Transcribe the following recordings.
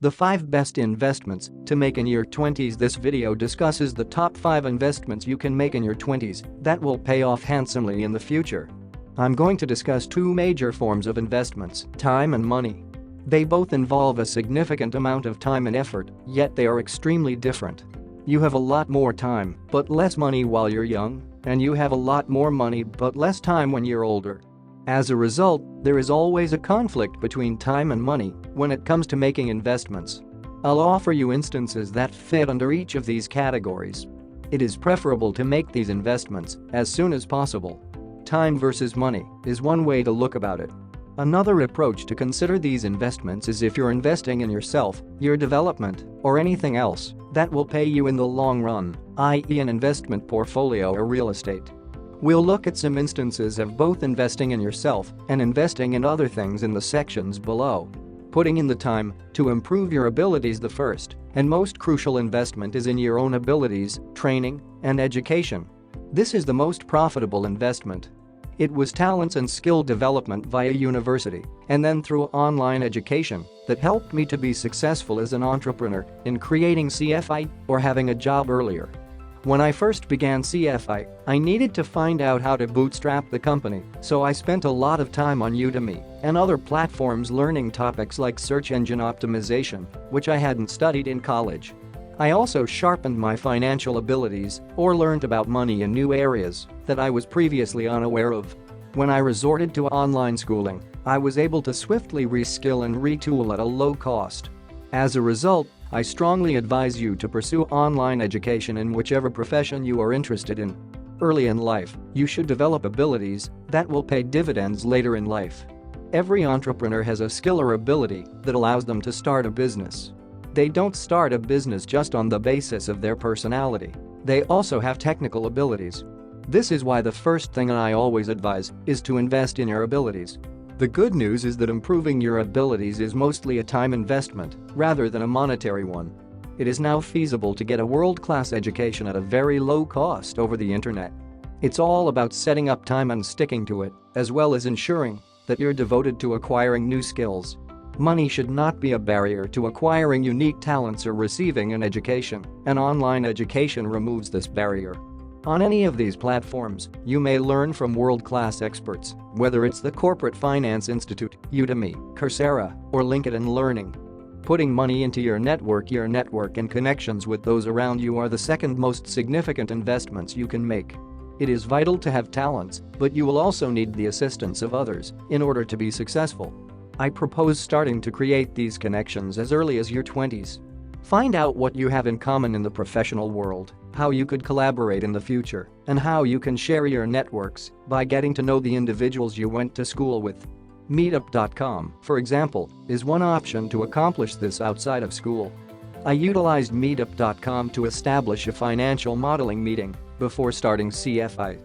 The 5 best investments to make in your 20s. This video discusses the top 5 investments you can make in your 20s that will pay off handsomely in the future. I'm going to discuss 2 major forms of investments, time and money. They both involve a significant amount of time and effort, yet they are extremely different. You have a lot more time but less money while you're young, and you have a lot more money but less time when you're older. As a result, there is always a conflict between time and money when it comes to making investments. I'll offer you instances that fit under each of these categories. It is preferable to make these investments as soon as possible. Time versus money is one way to look about it. Another approach to consider these investments is if you're investing in yourself, your development, or anything else that will pay you in the long run, i.e. an investment portfolio or real estate. We'll look at some instances of both investing in yourself and investing in other things in the sections below. Putting in the time to improve your abilities. The first and most crucial investment is in your own abilities, training, and education. This is the most profitable investment. It was talents and skill development via university and then through online education that helped me to be successful as an entrepreneur in creating CFI or having a job earlier. When I first began CFI, I needed to find out how to bootstrap the company, so I spent a lot of time on Udemy and other platforms learning topics like search engine optimization, which I hadn't studied in college. I also sharpened my financial abilities or learned about money in new areas that I was previously unaware of. When I resorted to online schooling, I was able to swiftly reskill and retool at a low cost. As a result, I strongly advise you to pursue online education in whichever profession you are interested in. Early in life, you should develop abilities that will pay dividends later in life. Every entrepreneur has a skill or ability that allows them to start a business. They don't start a business just on the basis of their personality. They also have technical abilities. This is why the first thing I always advise is to invest in your abilities. The good news is that improving your abilities is mostly a time investment rather than a monetary one. It is now feasible to get a world-class education at a very low cost over the internet. It's all about setting up time and sticking to it, as well as ensuring that you're devoted to acquiring new skills. Money should not be a barrier to acquiring unique talents or receiving an education, and online education removes this barrier. On any of these platforms, you may learn from world-class experts, whether it's the Corporate Finance Institute, Udemy, Coursera, or LinkedIn Learning. Putting money into your network and connections with those around you are the second most significant investments you can make. It is vital to have talents, but you will also need the assistance of others in order to be successful. I propose starting to create these connections as early as your 20s. Find out what you have in common in the professional world, how you could collaborate in the future, and how you can share your networks by getting to know the individuals you went to school with. Meetup.com, for example, is one option to accomplish this outside of school. I utilized Meetup.com to establish a financial modeling meeting before starting CFI.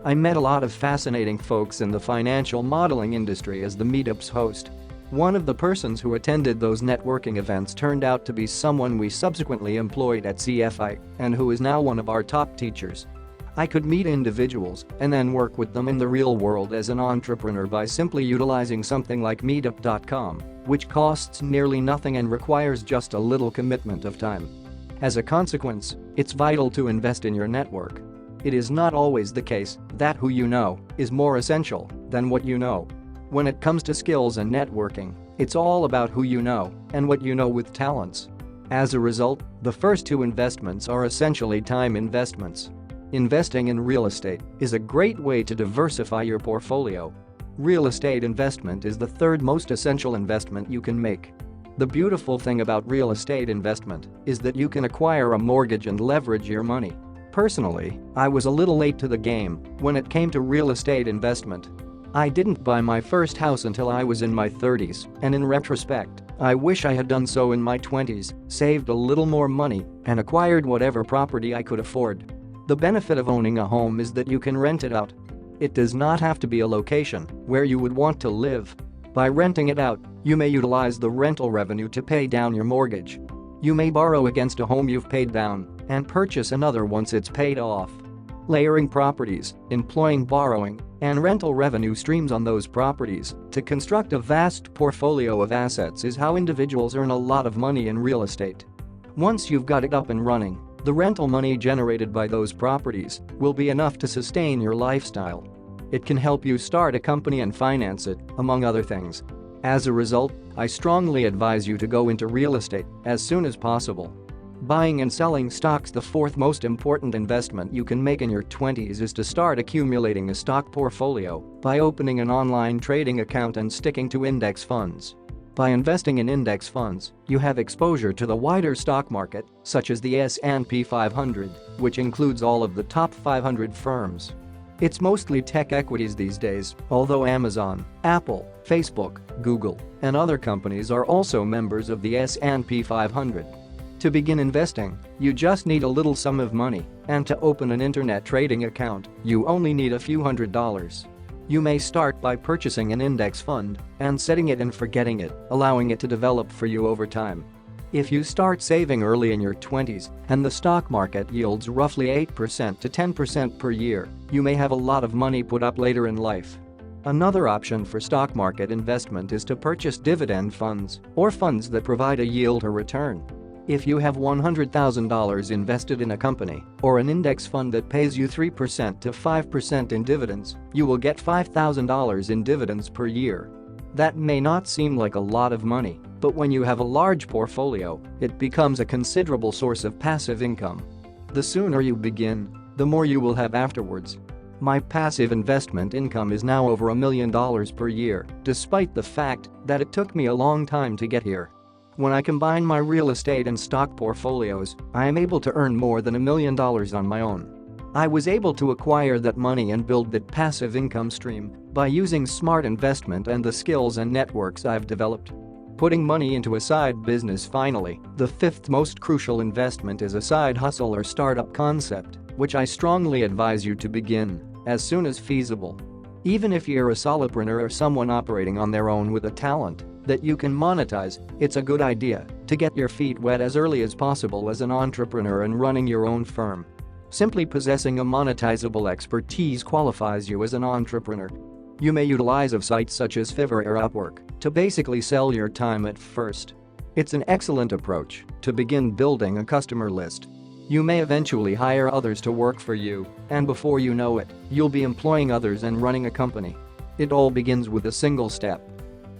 I met a lot of fascinating folks in the financial modeling industry as the Meetup's host. One of the persons who attended those networking events turned out to be someone we subsequently employed at CFI and who is now one of our top teachers. I could meet individuals and then work with them in the real world as an entrepreneur by simply utilizing something like Meetup.com, which costs nearly nothing and requires just a little commitment of time. As a consequence, it's vital to invest in your network. It is not always the case that who you know is more essential than what you know. When it comes to skills and networking, it's all about who you know and what you know with talents. As a result, the first 2 investments are essentially time investments. Investing in real estate is a great way to diversify your portfolio. Real estate investment is the third most essential investment you can make. The beautiful thing about real estate investment is that you can acquire a mortgage and leverage your money. Personally, I was a little late to the game when it came to real estate investment. I didn't buy my first house until I was in my 30s, and in retrospect, I wish I had done so in my 20s, saved a little more money, and acquired whatever property I could afford. The benefit of owning a home is that you can rent it out. It does not have to be a location where you would want to live. By renting it out, you may utilize the rental revenue to pay down your mortgage. You may borrow against a home you've paid down and purchase another once it's paid off. layering properties, employing borrowing, and rental revenue streams on those properties to construct a vast portfolio of assets is how individuals earn a lot of money in real estate. Once you've got it up and running, the rental money generated by those properties will be enough to sustain your lifestyle. It can help you start a company and finance it, among other things. As a result, I strongly advise you to go into real estate as soon as possible. Buying and selling stocks. The fourth most important investment you can make in your 20s is to start accumulating a stock portfolio by opening an online trading account and sticking to index funds. By investing in index funds, you have exposure to the wider stock market, such as the S&P 500, which includes all of the top 500 firms. It's mostly tech equities these days, although Amazon, Apple, Facebook, Google, and other companies are also members of the S&P 500. To begin investing, you just need a little sum of money, and to open an internet trading account, you only need a few $100s. You may start by purchasing an index fund and setting it and forgetting it, allowing it to develop for you over time. If you start saving early in your 20s and the stock market yields roughly 8% to 10% per year, you may have a lot of money put up later in life. Another option for stock market investment is to purchase dividend funds or funds that provide a yield or return. If you have $100,000 invested in a company or an index fund that pays you 3% to 5% in dividends, you will get $5,000 in dividends per year. That may not seem like a lot of money, but when you have a large portfolio, it becomes a considerable source of passive income. The sooner you begin, the more you will have afterwards. My passive investment income is now over $1 million per year, despite the fact that it took me a long time to get here. When I combine my real estate and stock portfolios, I am able to earn more than $1 million on my own. I was able to acquire that money and build that passive income stream by using smart investment and the skills and networks I've developed. Putting money into a side business. Finally, the fifth most crucial investment is a side hustle or startup concept, which I strongly advise you to begin as soon as feasible. Even if you're a solopreneur or someone operating on their own with a talent that you can monetize, it's a good idea to get your feet wet as early as possible as an entrepreneur and running your own firm. Simply possessing a monetizable expertise qualifies you as an entrepreneur. You may utilize sites such as Fiverr or Upwork to basically sell your time at first. It's an excellent approach to begin building a customer list. You may eventually hire others to work for you, and before you know it, you'll be employing others and running a company. It all begins with a single step.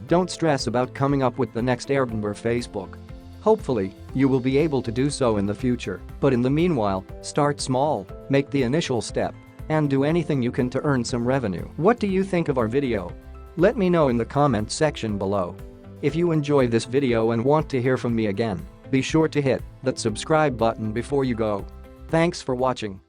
Don't stress about coming up with the next Airbnb or Facebook. Hopefully, you will be able to do so in the future, but in the meanwhile, start small, make the initial step, and do anything you can to earn some revenue. What do you think of our video? Let me know in the comment section below. If you enjoy this video and want to hear from me again, be sure to hit that subscribe button before you go. Thanks for watching.